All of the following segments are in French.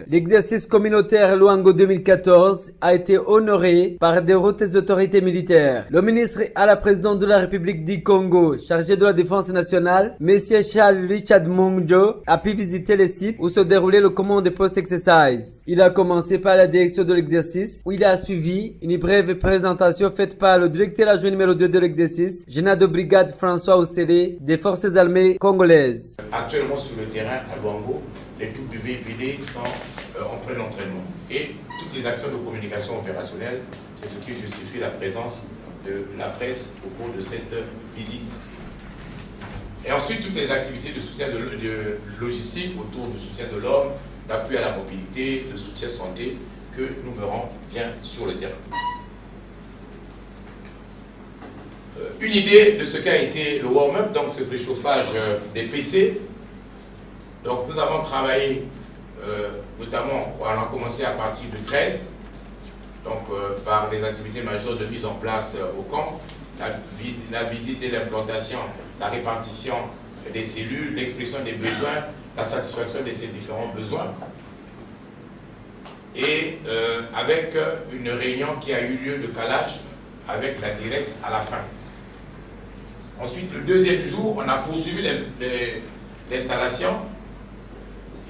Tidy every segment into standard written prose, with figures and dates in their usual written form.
L'exercice communautaire Luango 2014 a été honoré par des hautes autorités militaires. Le ministre à la présidente de la République du Congo, chargé de la défense nationale, M. Charles Richard Mongjo, a pu visiter les sites où se déroulait le command de post exercise. Il a commencé par la direction de l'exercice, où il a suivi une brève présentation faite par le directeur adjoint numéro 2 de l'exercice, général de brigade François Ossélé, des forces armées congolaises. Actuellement sur le terrain à Luango, les troupes du VIPD sont en plein entraînement. Et toutes les actions de communication opérationnelle, c'est ce qui justifie la présence de la presse au cours de cette visite. Et ensuite, toutes les activités de soutien de logistique autour du soutien de l'homme, d'appui à la mobilité, de soutien santé, que nous verrons bien sur le terrain. Une idée de ce qu'a été le warm-up, donc ce préchauffage des PC. Donc nous avons travaillé, notamment, on a commencé à partir du 13, donc par les activités majeures de mise en place au camp, la visite et l'implantation, la répartition des cellules, l'expression des besoins, la satisfaction de ces différents besoins. Et avec une réunion qui a eu lieu de calage avec la Direx à la fin. Ensuite, le deuxième jour, on a poursuivi l'installation.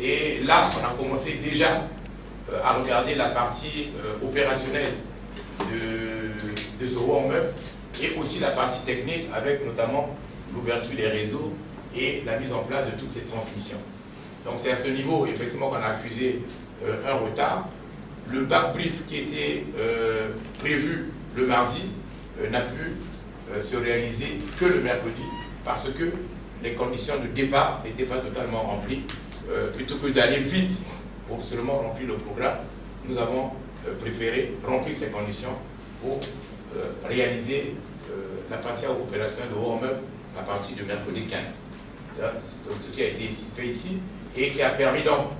Et là, on a commencé déjà à regarder la partie opérationnelle de ce warm-up et aussi la partie technique avec notamment l'ouverture des réseaux et la mise en place de toutes les transmissions. Donc c'est à ce niveau, effectivement, qu'on a accusé un retard. Le back brief qui était prévu le mardi n'a pu se réaliser que le mercredi parce que les conditions de départ n'étaient pas totalement remplies. Plutôt que d'aller vite pour seulement remplir le programme, nous avons préféré remplir ces conditions pour réaliser la partie opérationnelle de warm-up à partir du mercredi 15. Donc, ce qui a été fait ici et qui a permis donc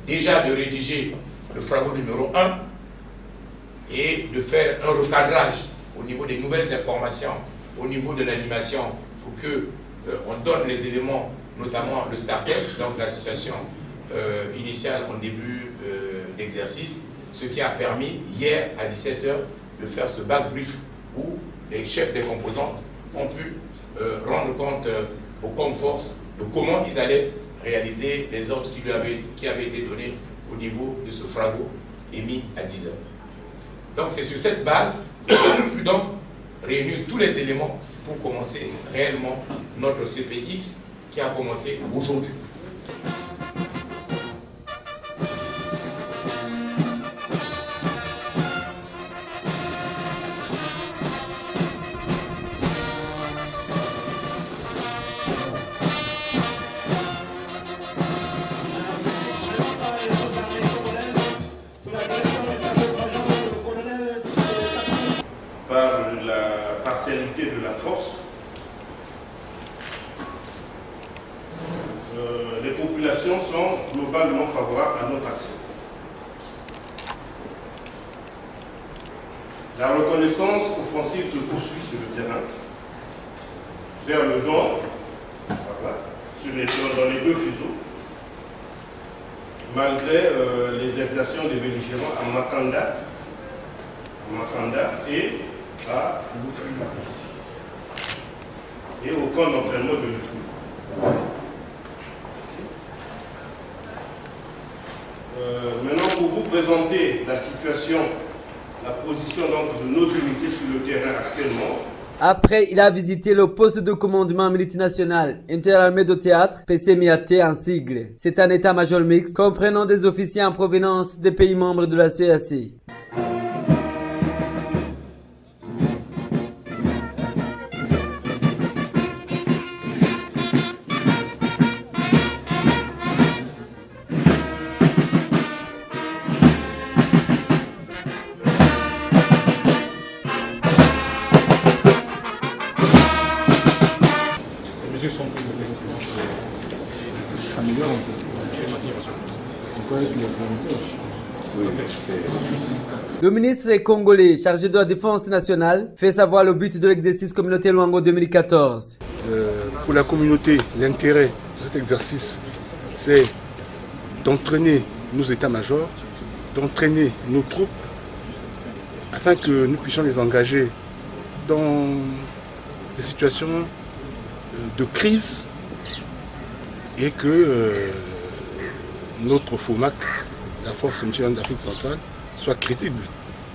déjà de rédiger le fragment numéro 1 et de faire un recadrage au niveau des nouvelles informations, au niveau de l'animation pour que on donne les éléments, notamment le start test, donc la situation initiale en début d'exercice, ce qui a permis hier à 17 h de faire ce back brief où les chefs des composantes ont pu rendre compte aux Comforce de comment ils allaient réaliser les ordres qui avaient été donnés au niveau de ce frago émis à 10 h. Donc c'est sur cette base que nous avons pu donc réunir tous les éléments pour commencer réellement notre CPX qui a commencé aujourd'hui. Par la partialité de la force, les populations sont globalement favorables à notre action. La reconnaissance offensive se poursuit sur le terrain, vers le nord, voilà, dans les deux fuseaux, malgré les exactions des belligérants à Makanda et à Lufu ici, et au camp d'entraînement de Lufu. Maintenant, pour vous présenter la situation, la position donc de nos unités sur le terrain actuellement, Après, il a visité le poste de commandement militaire national interarmée de théâtre, PCMIAT en sigle. C'est un état-major mixte comprenant des officiers en provenance des pays membres de la CEAC. Sont prises effectivement Le ministre congolais chargé de la défense nationale fait savoir le but de l'exercice communautaire Luango 2014. Pour la communauté, l'intérêt de cet exercice, c'est d'entraîner nos états-majors, d'entraîner nos troupes, afin que nous puissions les engager dans des situations de crise et que notre FOMAC, la Force mutuelle d'Afrique centrale, soit crédible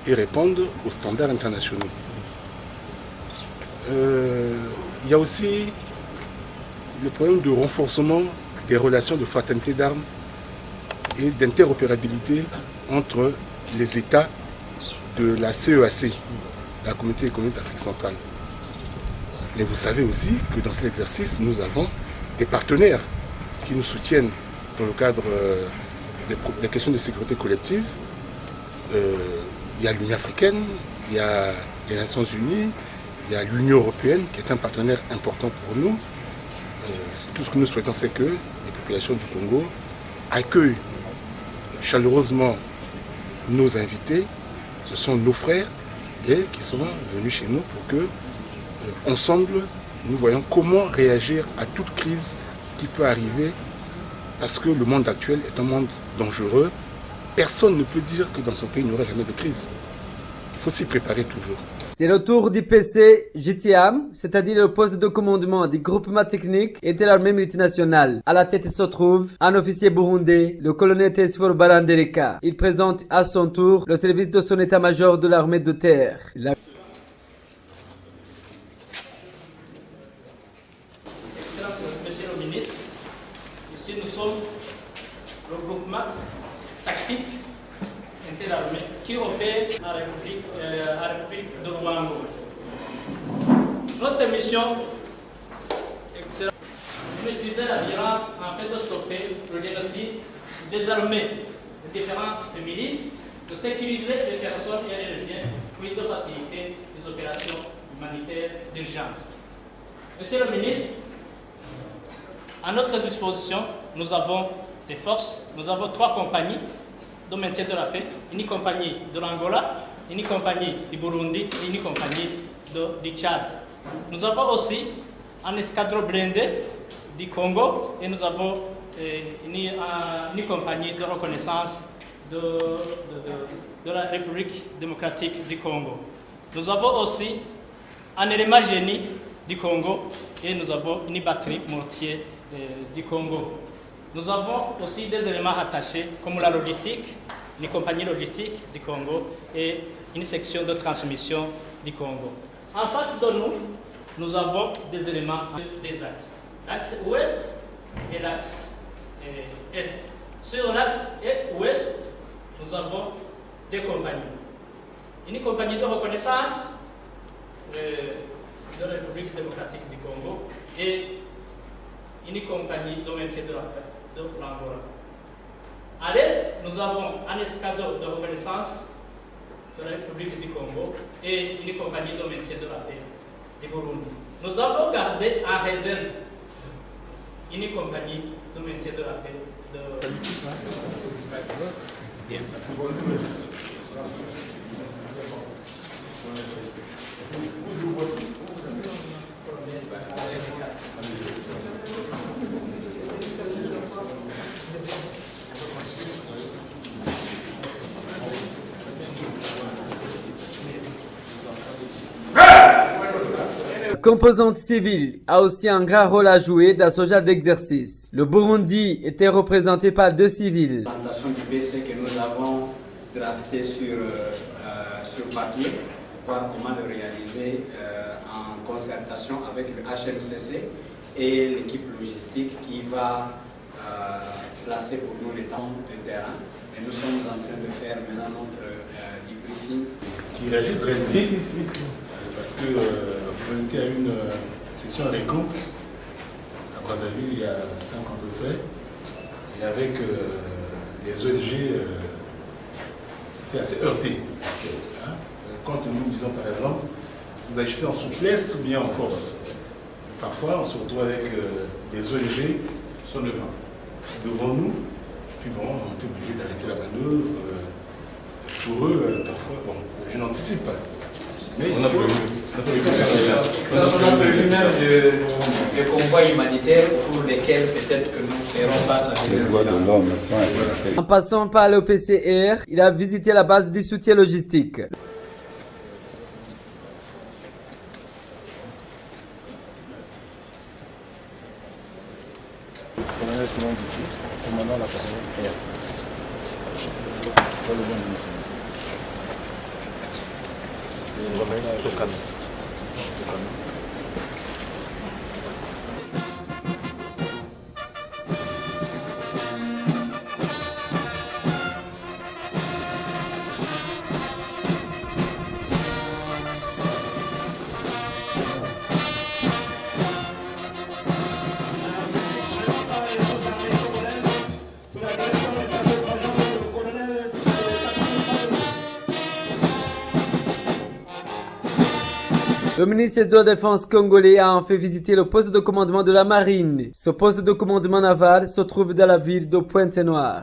et réponde aux standards internationaux. Il y a aussi le problème de renforcement des relations de fraternité d'armes et d'interopérabilité entre les États de la CEAC, la Communauté économique d'Afrique centrale. Mais vous savez aussi que dans cet exercice, nous avons des partenaires qui nous soutiennent dans le cadre des questions de sécurité collective. Il y a l'Union africaine, il y a les Nations unies, il y a l'Union européenne qui est un partenaire important pour nous. Tout ce que nous souhaitons, c'est que les populations du Congo accueillent chaleureusement nos invités. Ce sont nos frères et qui sont venus chez nous pour que ensemble, nous voyons comment réagir à toute crise qui peut arriver parce que le monde actuel est un monde dangereux. Personne ne peut dire que dans son pays, il n'y aura jamais de crise. Il faut s'y préparer toujours. C'est le tour du PC JTAM, c'est-à-dire le poste de commandement du groupement technique interarmée militaire nationale. À la tête se trouve un officier burundais, le colonel Tesfor Barandereka. Il présente à son tour le service de son état-major de l'armée de terre. Monsieur le ministre, ici nous sommes le groupement tactique interarmé qui opère à la République de Luango. Notre mission est d'utiliser la violence afin de stopper le génocide, de désarmer les différentes milices, de sécuriser les personnes et les biens, puis de faciliter les opérations humanitaires d'urgence. Monsieur le ministre, à notre disposition, nous avons des forces, nous avons 3 compagnies de maintien de la paix, une compagnie de l'Angola, une compagnie du Burundi et une compagnie du Tchad. Nous avons aussi un escadron blindé du Congo et nous avons une compagnie de reconnaissance de la République démocratique du Congo. Nous avons aussi un élément génie du Congo et nous avons une batterie mortier du Congo. Nous avons aussi des éléments attachés comme la logistique, une compagnie logistique du Congo et une section de transmission du Congo. En face de nous, nous avons des éléments des axes. L'axe ouest et l'axe est. Sur l'axe ouest, nous avons 2 compagnies. Une compagnie de reconnaissance de la République démocratique du Congo et une compagnie de maintien de la paix de l'Angola. À l'est, nous avons un escadron de reconnaissance de la République du Congo et une compagnie de maintien de la paix du Burundi. Nous avons gardé en réserve une compagnie de maintien de la paix de... La composante civile a aussi un grand rôle à jouer dans ce genre d'exercice. Le Burundi était représenté par 2 civils. La présentation du PC que nous avons drafté sur papier voir comment le réaliser en concertation avec le HMCC et l'équipe logistique qui va placer pour nous les temps de terrain. Et nous sommes en train de faire maintenant notre debriefing. Qui réagisse réellement. Si. Parce que on était à une session à Rencontre, à Brazzaville, il y a 5 ans à peu près. Et avec les ONG, c'était assez heurté. Quand nous disons par exemple, vous agissez en souplesse ou bien en force. Parfois, on se retrouve avec des ONG qui sont devant nous. Puis bon, on est obligé d'arrêter la manœuvre. Pour eux, parfois, bon, je n'anticipe pas. Mais on a prévu même des convois humanitaires pour lesquels peut-être que nous ferons face à des incidents. En passant par le PCR, il a visité la base du soutien logistique. Colonel Simon Dupuis, commandant la patrouille air. Le ministère de la Défense congolais a en fait visité le poste de commandement de la marine. Ce poste de commandement naval se trouve dans la ville de Pointe-Noire.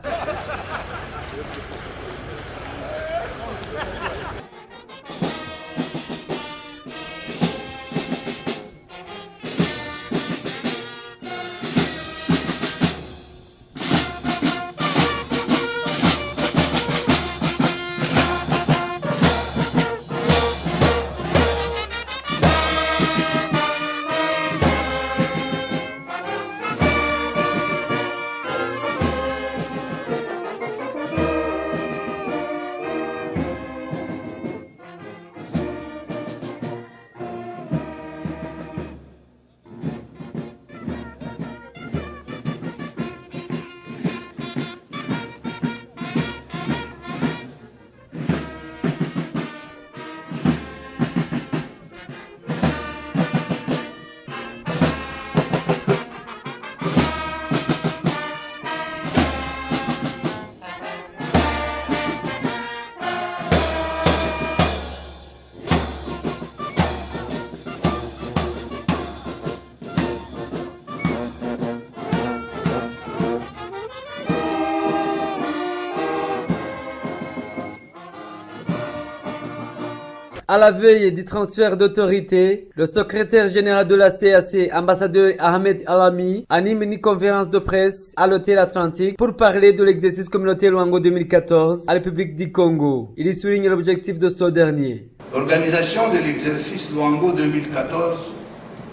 À la veille du transfert d'autorité, le secrétaire général de la CAC, ambassadeur Ahmed Alami, anime une conférence de presse à l'hôtel Atlantique pour parler de l'exercice communautaire Luango 2014 à la République du Congo. Il y souligne l'objectif de ce dernier. L'organisation de l'exercice Luango 2014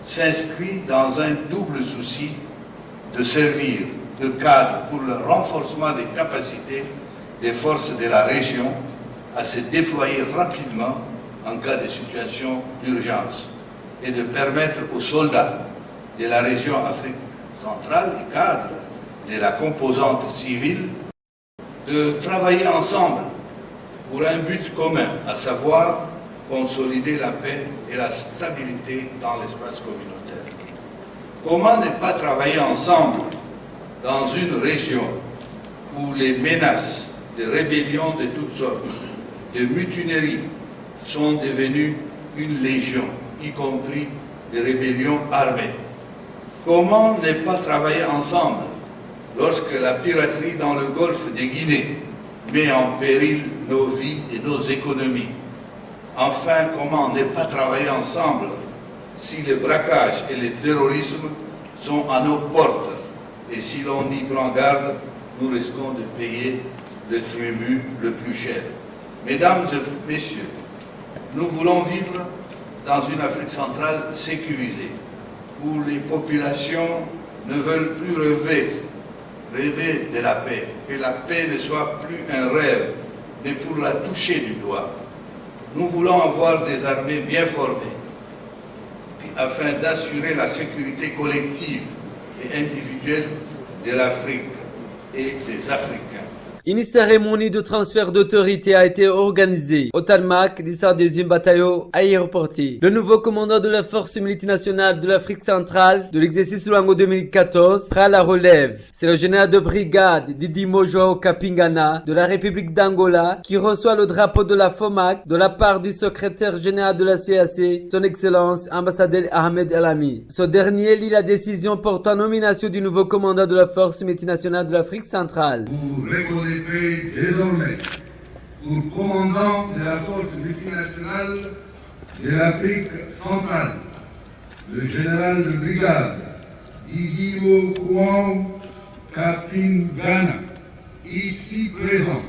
s'inscrit dans un double souci de servir de cadre pour le renforcement des capacités des forces de la région à se déployer rapidement en cas de situation d'urgence et de permettre aux soldats de la région Afrique centrale et cadres de la composante civile de travailler ensemble pour un but commun, à savoir consolider la paix et la stabilité dans l'espace communautaire. Comment ne pas travailler ensemble dans une région où les menaces de rébellions de toutes sortes, de mutineries, sont devenues une légion, y compris des rébellions armées? Comment ne pas travailler ensemble lorsque la piraterie dans le golfe de Guinée met en péril nos vies et nos économies? Enfin, comment ne pas travailler ensemble si le braquage et le terrorisme sont à nos portes et si l'on y prend garde, nous risquons de payer le tribut le plus cher? Mesdames et messieurs, nous voulons vivre dans une Afrique centrale sécurisée, où les populations ne veulent plus rêver de la paix, que la paix ne soit plus un rêve, mais pour la toucher du doigt. Nous voulons avoir des armées bien formées afin d'assurer la sécurité collective et individuelle de l'Afrique et des Africains. Une cérémonie de transfert d'autorité a été organisée au tarmac du 102e bataillon aéroporté. Le nouveau commandant de la force multinationale de l'Afrique centrale de l'exercice Luango 2014 prend la relève. C'est le général de brigade Didi Mojo Kapingana de la République d'Angola qui reçoit le drapeau de la FOMAC de la part du secrétaire général de la CAC, son Excellence ambassadeur Ahmed Elami. Ce dernier lit la décision portant nomination du nouveau commandant de la force multinationale de l'Afrique centrale. Désormais, pour commandant de la force multinationale de l'Afrique centrale, le général de brigade Didi Kapingana, ici présent,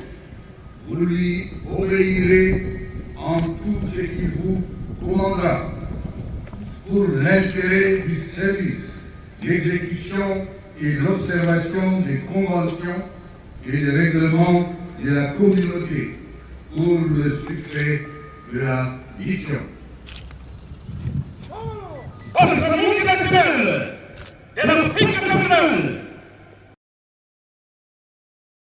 vous lui obéirez en tout ce qu'il vous commandera pour l'intérêt du service, l'exécution et l'observation des conventions et les règlements de la communauté pour le succès de la mission. Force multinationale de l'Afrique centrale